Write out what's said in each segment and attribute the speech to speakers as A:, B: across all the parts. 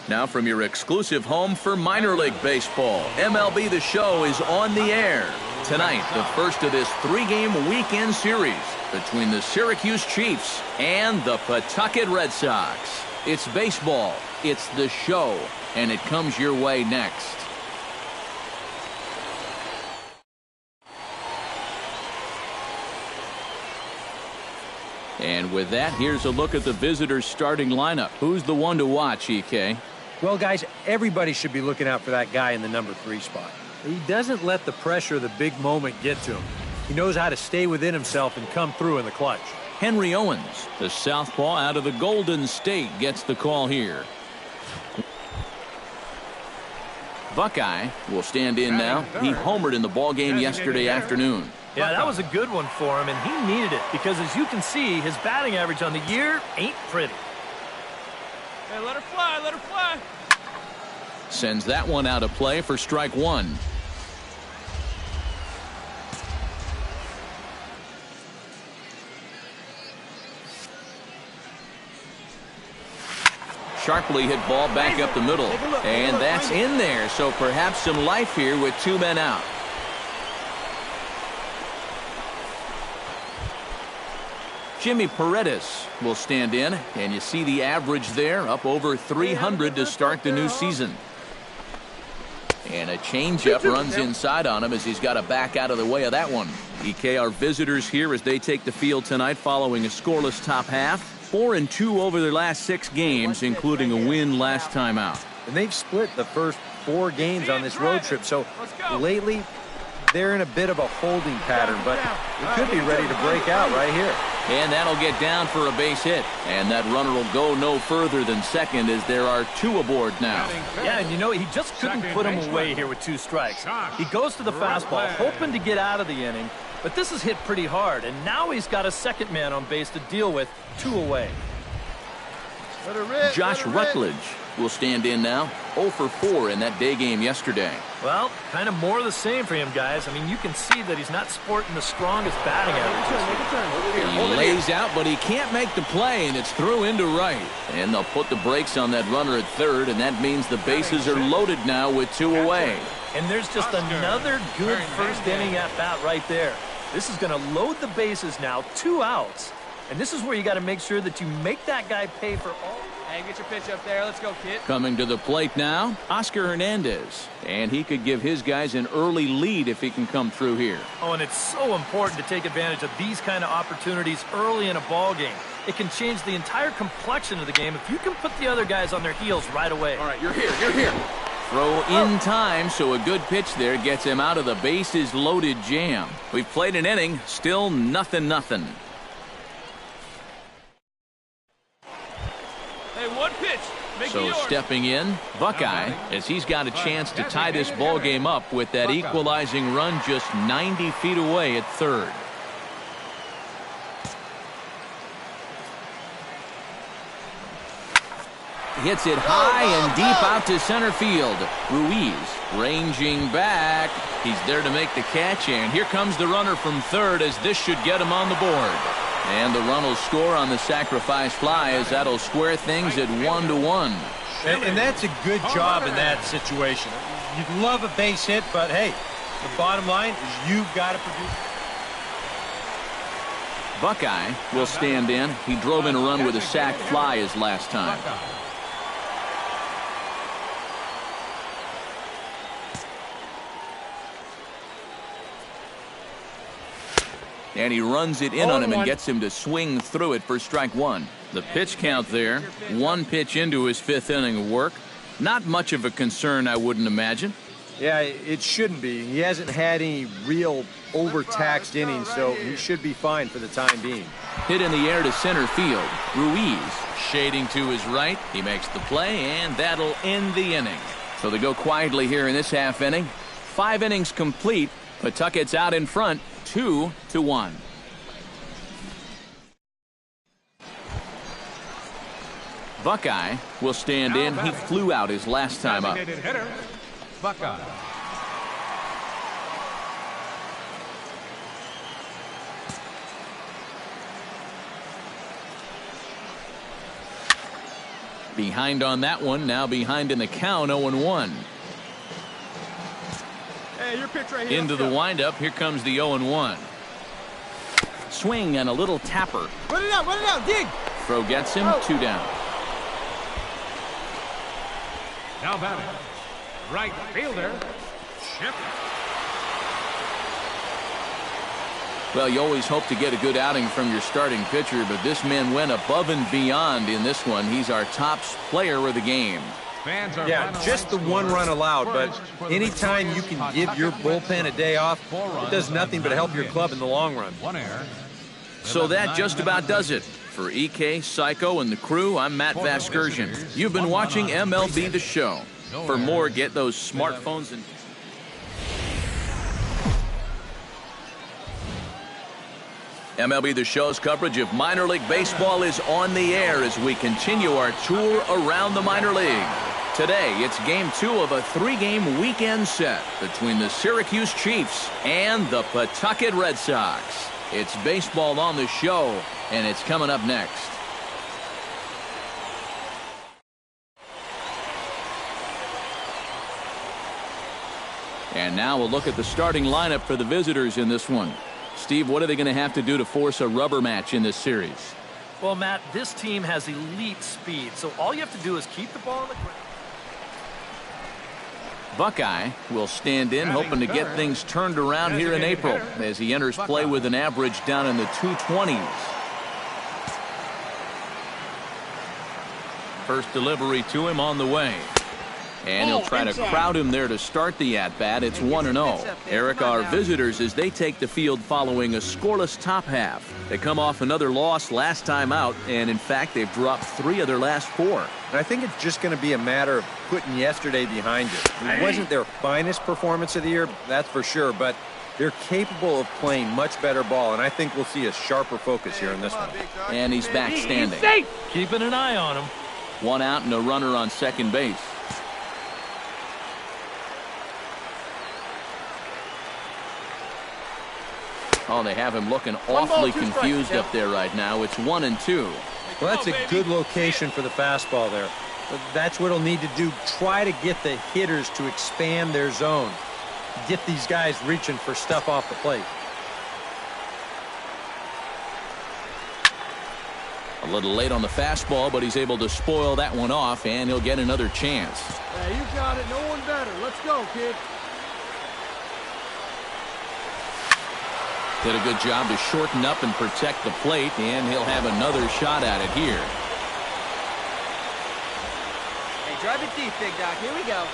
A: Now from your exclusive home for minor league baseball, MLB The Show is on the air. Tonight, the first of this three-game weekend series between the Syracuse Chiefs and the Pawtucket Red Sox. It's baseball, it's The Show, and it comes your way next. And with that, here's a look at the visitors' starting lineup. Who's the one to watch, EK?
B: Well, guys, everybody should be looking out for that guy in the number 3 spot. He doesn't let the pressure of the big moment get to him. He knows how to stay within himself and come through in the clutch.
A: Henry Owens, the southpaw out of the Golden State, gets the call here. Buckeye will stand in now. He homered in the ballgame yesterday afternoon.
C: Yeah, that was a good one for him, and he needed it because, as you can see, his batting average on the year ain't pretty.
D: Hey, let her fly, let her fly.
A: Sends that one out of play for strike one. Sharply hit ball back up the middle, and that's in there, so perhaps some life here with 2 men out. Jimmy Paredes will stand in, and you see the average there, up over 300 to start the new season. And a changeup runs inside on him as he's got to back out of the way of that one. EK, our visitors here as they take the field tonight following a scoreless top half. 4-2 over their last 6 games, including a win last time out.
B: And they've split the first 4 games on this road trip, so lately they're in a bit of a holding pattern, but they could be ready to break out right here.
A: And that'll get down for a base hit. And that runner will go no further than second as there are 2 aboard now.
C: Yeah, and you know, he just couldn't put him away here with 2 strikes. He goes to the fastball, hoping to get out of the inning, but this is hit pretty hard, and now he's got a second man on base to deal with, 2 away.
A: Josh Rutledge will stand in now. 0 for 4 in that day game yesterday.
C: Well, kind of more of the same for him, guys. I mean, you can see that he's not sporting the strongest batting average.
A: He lays out, but he can't make the play, and it's through into right. And they'll put the brakes on that runner at third, and that means the bases are loaded now with 2 away.
C: And there's just another good first inning at bat right there. This is going to load the bases now, 2 outs. And this is where you got to make sure that you make that guy pay for all.
D: Hey, get your pitch up there. Let's go, kid.
A: Coming to the plate now, Oscar Hernandez. And he could give his guys an early lead if he can come through here.
C: Oh, and it's so important to take advantage of these kind of opportunities early in a ball game. It can change the entire complexion of the game if you can put the other guys on their heels right away.
D: All right, you're here, you're here.
A: Throw in time, so a good pitch there gets him out of the bases loaded jam. We've played an inning, still 0-0.
D: Hey, one pitch. Make
A: So stepping in, Buckeye, as he's got a chance to tie this ball game up with that equalizing run just 90 feet away at third. Hits it high and deep out to center field. Ruiz ranging back. He's there to make the catch, and here comes the runner from third as this should get him on the board. And the run will score on the sacrifice fly as that'll square things at 1-1.
B: And that's a good job in that situation. You'd love a base hit, but hey, the bottom line is you've got to produce.
A: Buckeye will stand in. He drove in a run with a sac fly his last time. And he runs it in on him and gets him to swing through it for strike one. The pitch count there, 1 pitch into his 5th inning of work. Not much of a concern, I wouldn't imagine.
B: Yeah, it shouldn't be. He hasn't had any real overtaxed innings, so he should be fine for the time being.
A: Hit in the air to center field. Ruiz shading to his right. He makes the play, and that'll end the inning. So they go quietly here in this half inning. 5 innings complete. Pawtucket's out in front, 2-1. Buckeye will stand in. He flew out his last time up.
E: Hitter, Buckeye.
A: Behind on that one, now behind in the count, 0-1.
D: Hey, your pitch right here.
A: Into the windup, here comes the 0-1. Swing and a little tapper.
D: Run it out, dig.
A: Throw gets him, 2 down.
E: Now batting, right fielder, Chip.
A: Well, you always hope to get a good outing from your starting pitcher, but this man went above and beyond in this one. He's our top player of the game.
B: Yeah, just the 1 run allowed, but anytime you can give your bullpen a day off, it does nothing but help your club in the long run.
E: 1 error.
A: So that just about does it. For EK, Psycho, and the crew, I'm Matt Vasgersian. You've been watching MLB The Show. For more, get those smartphones and... MLB The Show's coverage of minor league baseball is on the air as we continue our tour around the minor league. Today, it's Game 2 of a 3-game weekend set between the Syracuse Chiefs and the Pawtucket Red Sox. It's baseball on the show, and it's coming up next. And now we'll look at the starting lineup for the visitors in this one. Steve, what are they going to have to do to force a rubber match in this series?
C: Well, Matt, this team has elite speed, so all you have to do is keep the ball on the ground.
A: Buckeye will stand in, hoping to get things turned around here in April as he enters play with an average down in the 220s. First delivery to him on the way. And he'll try to crowd him there to start the at-bat. It's 1-0. Eric, our visitors, as they take the field following a scoreless top half. They come off another loss last time out, and in fact, they've dropped 3 of their last 4.
B: And I think it's just going to be a matter of putting yesterday behind it. It wasn't their finest performance of the year, that's for sure, but they're capable of playing much better ball, and I think we'll see a sharper focus here in this one.
A: And he's back standing.
C: Keeping an eye on him.
A: 1 out and a runner on second base. Oh, they have him looking awfully confused up there right now. It's 1-2.
B: Well, that's a good location for the fastball there. But that's what he'll need to do. Try to get the hitters to expand their zone. Get these guys reaching for stuff off the plate.
A: A little late on the fastball, but he's able to spoil that one off, and he'll get another chance.
D: Hey, you got it. No one better. Let's go, kid.
A: Did a good job to shorten up and protect the plate, and he'll have another shot at it here.
D: Hey, drive it deep, big dog. Here we go.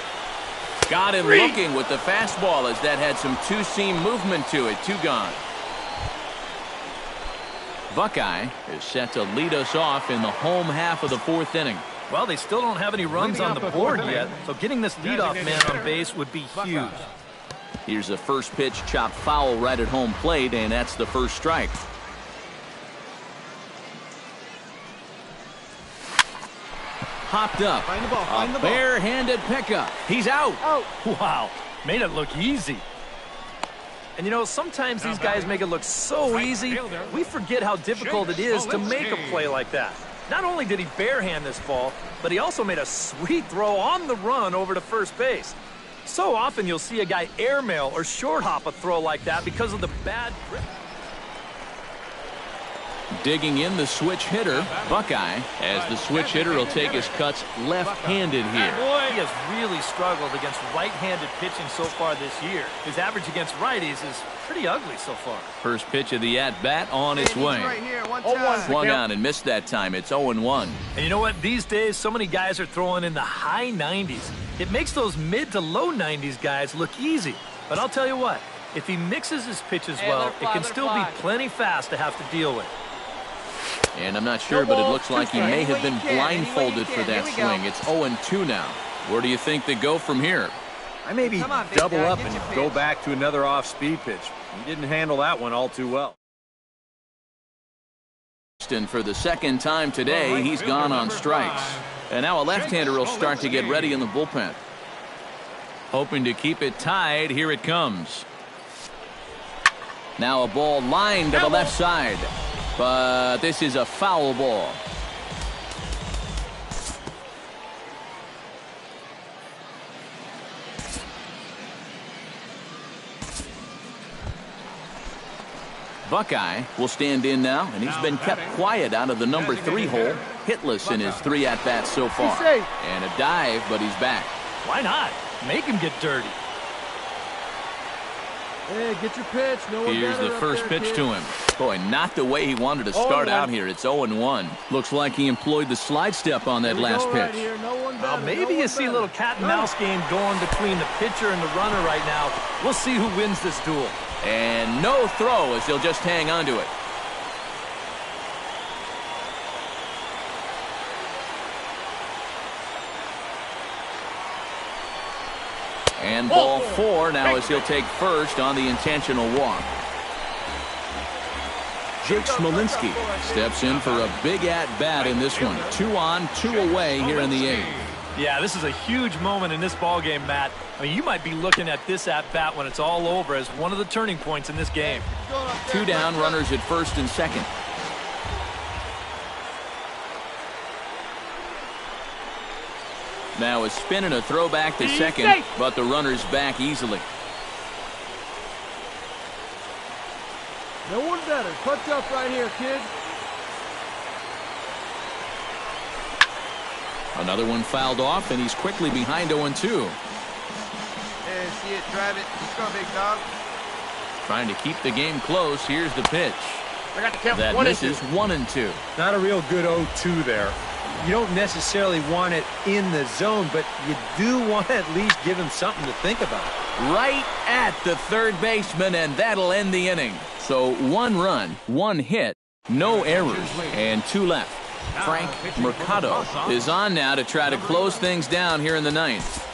A: Got him looking with the fastball as that had some two-seam movement to it. 2 gone. Buckeye is set to lead us off in the home half of the 4th inning.
C: Well, they still don't have any runs on the board yet, so getting this leadoff man on base would be huge.
A: Here's a first pitch chopped foul right at home plate, and that's the first strike. Hopped up.
D: Find the ball. Find the ball.
A: Bare-handed pickup. He's out.
C: Wow, made it look easy. And you know, sometimes these guys make it look so easy, we forget how difficult it is to make a play like that. Not only did he barehand this ball, but he also made a sweet throw on the run over to first base. So often you'll see a guy airmail or short hop a throw like that because of the bad grip.
A: Digging in the switch hitter, Buckeye, as the switch hitter will take his cuts left-handed here.
C: He has really struggled against right-handed pitching so far this year. His average against righties is pretty ugly so far.
A: First pitch of the at-bat on its way.
D: Right here, 1-1.
A: Swung on and missed that time. It's 0-1.
C: And you know what? These days, so many guys are throwing in the high 90s. It makes those mid to low 90s guys look easy. But I'll tell you what, if he mixes his pitches well, it can still be plenty fast to have to deal with.
A: And I'm not sure, but it looks like he may have been blindfolded for that swing. It's 0-2 now. Where do you think they go from here?
B: I maybe double up and go back to another off-speed pitch. He didn't handle that one all too well.
A: And for the second time today, he's gone on strikes. And now a left-hander will start to get ready in the bullpen. Hoping to keep it tied, here it comes. Now a ball lined to the left side. But this is a foul ball. Buckeye will stand in now, and he's been kept quiet out of the number 3 hole, hitless in his 3 at-bats so far. And a dive, but he's back.
C: Why not? Make him get dirty.
D: Hey, get your pitch. No one
A: Here's the first pitch to him. Boy, not the way he wanted to start out here. It's 0-1. Looks like he employed the slide step on that last pitch.
C: Maybe you see a little cat and mouse game going between the pitcher and the runner right now. We'll see who wins this duel.
A: And no throw as he'll just hang on to it. And ball 4 now as he'll take first on the intentional walk. Jake Smolinski steps in for a big at-bat in this one. 2 on, 2 away here in the 8th.
C: Yeah, this is a huge moment in this ball game, Matt. I mean, you might be looking at this at-bat when it's all over as one of the turning points in this game.
A: 2 down, runners at first and second. Now a spin and a throw back to second, but the runner's back easily.
D: No one better. Punch up right here, kid.
A: Another one fouled off, and he's quickly behind 0-2.
F: Yeah, see it, drive it. Let's go, big dog.
A: Trying to keep the game close. Here's the pitch.
F: I got the count.
A: That misses 1-2.
B: Not a real good 0-2 there. You don't necessarily want it in the zone, but you do want to at least give him something to think about.
A: Right at the third baseman, and that'll end the inning. So 1 run, 1 hit, no errors, and 2 left. Frank Mercado is on now to try to close things down here in the 9th.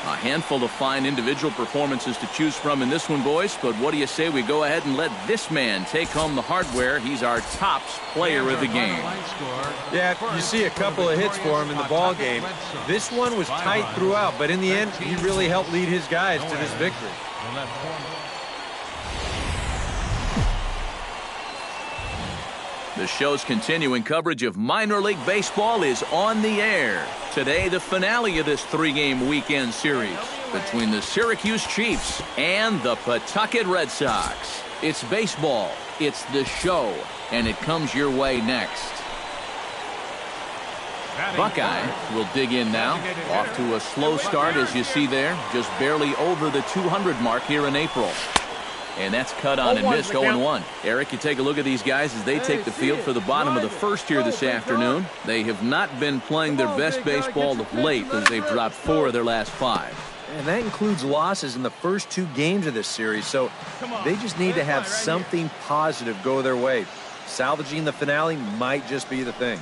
A: A handful of fine individual performances to choose from in this one, boys. But what do you say we go ahead and let this man take home the hardware? He's our tops player of the game.
B: Yeah, you see a couple of hits for him in the ball game. This one was tight throughout, but in the end, he really helped lead his guys to this victory.
A: The show's continuing coverage of minor league baseball is on the air. Today, the finale of this 3-game weekend series between the Syracuse Chiefs and the Pawtucket Red Sox. It's baseball, it's the show, and it comes your way next. Buckeye will dig in now. Off to a slow start, as you see there. Just barely over the 200 mark here in April. And that's cut on and missed, 0-1. Eric, you take a look at these guys as they take the field for the bottom of the first here this afternoon. They have not been playing their best baseball of late as they've dropped 4 of their last 5.
B: And that includes losses in the first 2 games of this series, so they just need to have something positive go their way. Salvaging the finale might just be the thing.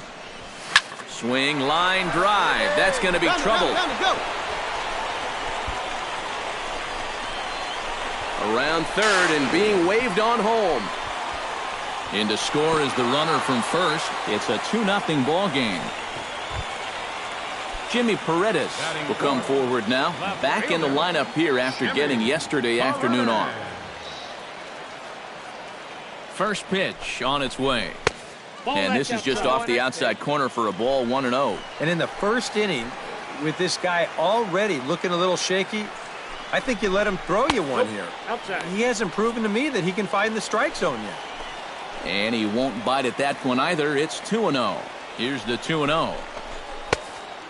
A: Swing, line, drive. That's going to be trouble. Around third and being waved on home. In to score is the runner from first. It's a 2-0 ball game. Jimmy Paredes will come forward now. Back in the lineup here after getting yesterday afternoon off. First pitch on its way. And this is just off the outside corner for a ball, 1-0.
B: And in the first inning, with this guy already looking a little shaky, I think you let him throw you one here. He hasn't proven to me that he can find the strike zone yet.
A: And he won't bite at that one either. It's 2-0. Here's the 2-0.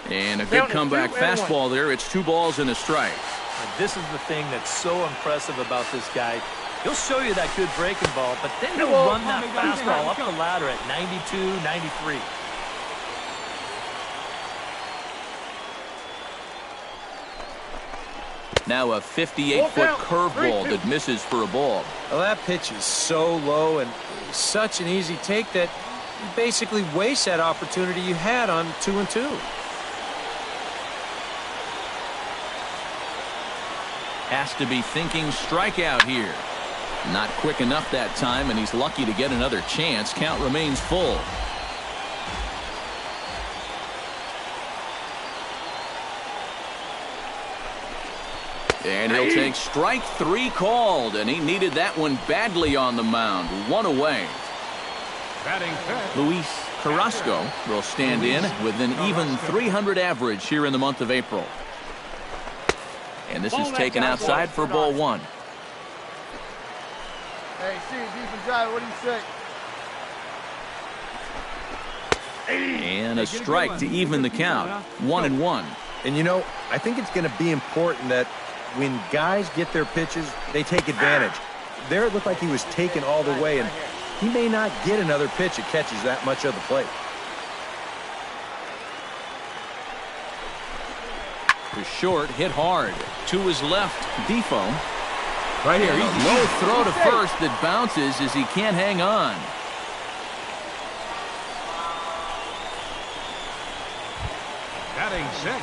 A: And a good comeback fastball there. It's 2 balls and a strike.
C: And this is the thing that's so impressive about this guy. He'll show you that good breaking ball, but then he'll run that fastball up the ladder at 92, 93.
A: Now a 58-foot curveball that misses for a ball.
B: Well, that pitch is so low and such an easy take that you basically waste that opportunity you had on 2-2.
A: Has to be thinking strikeout here. Not quick enough that time, and he's lucky to get another chance. Count remains full. And he'll take strike 3 called, and he needed that one badly on the mound. 1 away.
E: Batting fifth,
A: Luis Carrasco will stand in with an even 300 average here in the month of April. And this is taken outside for ball one.
F: Hey, see, defense driver, what do you say?
A: And a strike to even the count. 1-1.
B: And you know, I think it's going to be important that when guys get their pitches, they take advantage. There it looked like he was taken all the way, and he may not get another pitch that catches that much of the plate.
A: The short hit hard. To his left, Defoe.
D: Right here.
A: And a low throw to first that bounces as he can't hang on.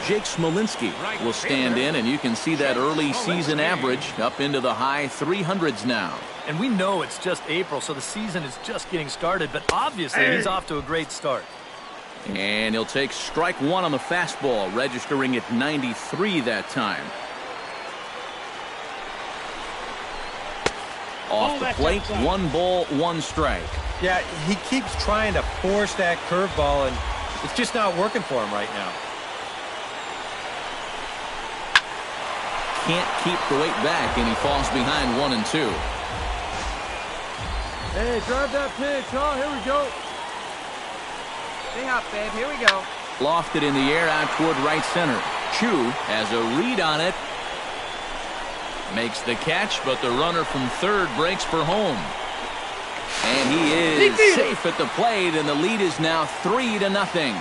A: Jake Smolinski will stand in, and you can see that early season average up into the high 300s now.
C: And we know it's just April, so the season is just getting started, but obviously he's off to a great start.
A: And he'll take strike one on the fastball, registering at 93 that time. Off the plate, 1 ball, 1 strike.
B: Yeah, he keeps trying to force that curveball, and it's just not working for him right now.
A: Can't keep the weight back, and he falls behind 1-2.
D: Hey, drive that pitch, huh? Here we go.
G: Stay hot, babe. Here we go.
A: Lofted in the air out toward right center. Chu has a read on it. Makes the catch, but the runner from third breaks for home. And he is safe at the plate, and the lead is now 3-0.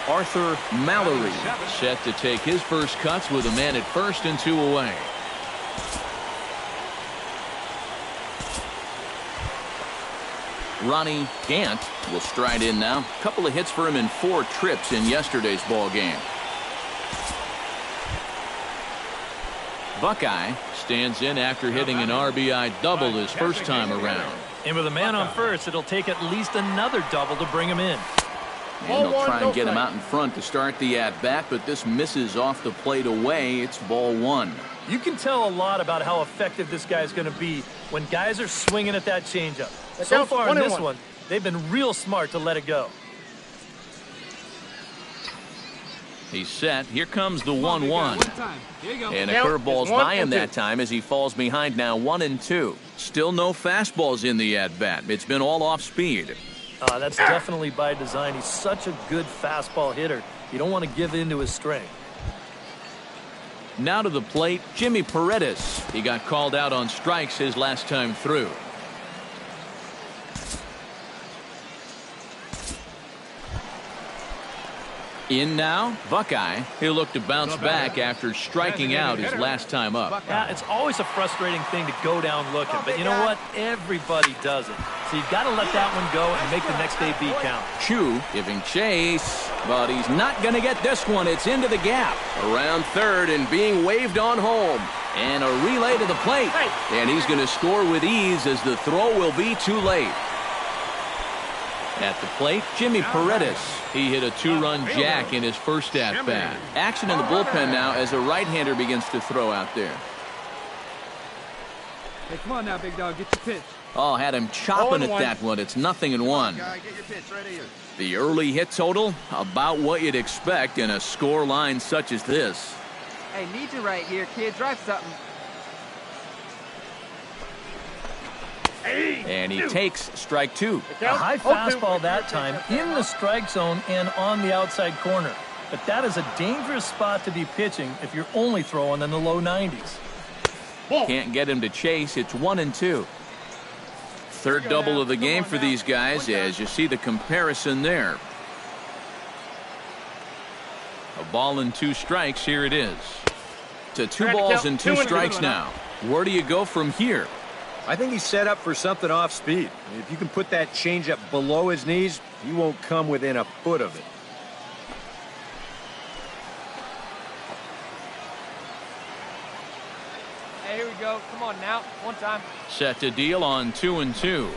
A: Arthur Mallory set to take his first cuts with a man at first and 2 away. Ronnie Gant will stride in now. A couple of hits for him in 4 trips in yesterday's ball game. Buckeye stands in after hitting an RBI double his first time around.
C: And with a man on first, it'll take at least another double to bring him in.
A: And they'll try and get him out in front to start the at-bat, but this misses off the plate away. It's ball 1.
C: You can tell a lot about how effective this guy's going to be when guys are swinging at that changeup. So far in this one, they've been real smart to let it go.
A: He's set. Here comes the 1-1. And a curveball's by him that time as he falls behind now 1-2. Still no fastballs in the at-bat. It's been all off speed.
C: That's definitely by design. He's such a good fastball hitter. You don't want to give in to his strength.
A: Now to the plate, Jimmy Paredes. He got called out on strikes his last time through. In now, Buckeye. He'll look to bounce back after striking out his last time up.
C: Yeah, it's always a frustrating thing to go down looking, but you know what? Everybody does it. So you've got to let that one go and make the next AB count.
A: Chu giving chase, but he's not going to get this one. It's into the gap. Around third and being waved on home. And a relay to the plate. And he's going to score with ease as the throw will be too late. At the plate, Jimmy Paredes. He hit a 2-run jack in his first at-bat. Action in the bullpen now as a right-hander begins to throw out there.
D: Hey, come on now, big dog. Get your pitch.
A: Oh, had him chopping at that one. It's 0-1. The early hit total, about what you'd expect in a score line such as this.
G: Hey, need you right here, kid. Drive something.
A: And he takes strike 2.
C: A high fastball that time in the strike zone and on the outside corner. But that is a dangerous spot to be pitching if you're only throwing in the low 90s.
A: Can't get him to chase. It's 1-2. Third double of the game for these guys as you see the comparison there. A ball and 2 strikes. Here it is. To 2 balls and 2 strikes now. Where do you go from here?
B: I think he's set up for something off speed. If you can put that changeup below his knees, he won't come within a foot of it.
G: Hey, here we go. Come on now. One time.
A: Set to deal on 2-2.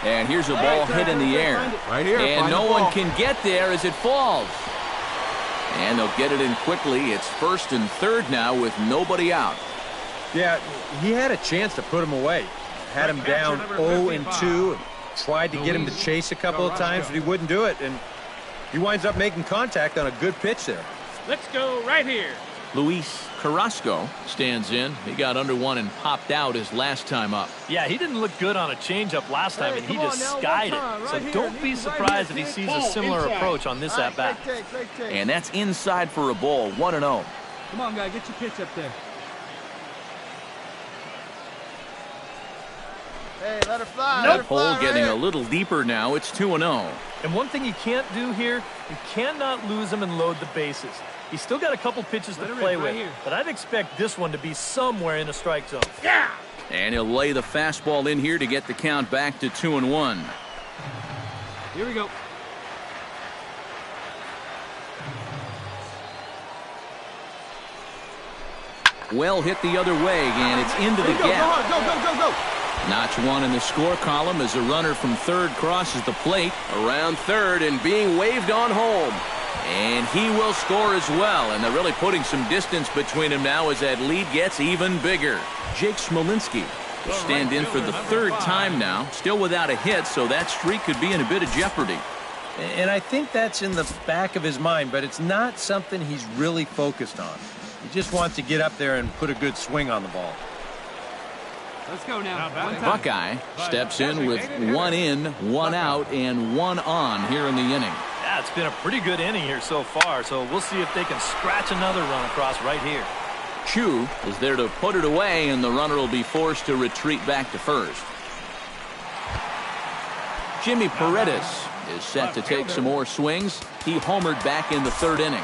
A: And here's a ball hit in the air.
D: Right here.
A: And no one can get there as it falls. And they'll get it in quickly. It's first and third now with nobody out.
B: Yeah, he had a chance to put him away. Had him down 0-2. tried to get him to chase a couple of times, but he wouldn't do it, and he winds up making contact on a good pitch there.
E: Let's go right here.
A: Luis Carrasco stands in. He got under one and popped out his last time up.
C: Yeah, he didn't look good on a changeup last time, and he just skied it. So don't be surprised if he sees a similar approach on this at-bat.
A: And that's inside for a ball, 1-0.
D: Come on, guy, get your pitch up there.
F: Hey, let her fly.
A: That hole getting a little deeper now. It's 2-0.
C: And one thing you can't do here, you cannot lose him and load the bases. He's still got a couple pitches to play with, but I'd expect this one to be somewhere in the strike zone.
E: Yeah.
A: And he'll lay the fastball in here to get the count back to 2-1.
D: Here we go.
A: Well hit the other way, and it's into the gap.
F: Go.
A: Notch one in the score column as a runner from third crosses the plate. Around third and being waved on home. And he will score as well, and they're really putting some distance between him now as that lead gets even bigger. Jake Smolinski will stand in for the third time now, still without a hit, so that streak could be in a bit of jeopardy.
B: And I think that's in the back of his mind, but it's not something he's really focused on. He just wants to get up there and put a good swing on the ball.
D: Let's go now.
A: Buckeye steps in with 1 in, 1 out, and 1 on here in the inning.
C: Yeah, it's been a pretty good inning here so far, so we'll see if they can scratch another run across right here.
A: Chu is there to put it away, and the runner will be forced to retreat back to first. Jimmy Paredes is set to take some more swings. He homered back in the third inning.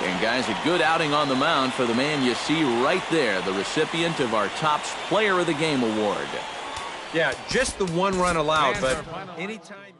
A: And guys, a good outing on the mound for the man you see right there, the recipient of our Topps Player of the Game award.
B: Yeah, just the 1 run allowed, but anytime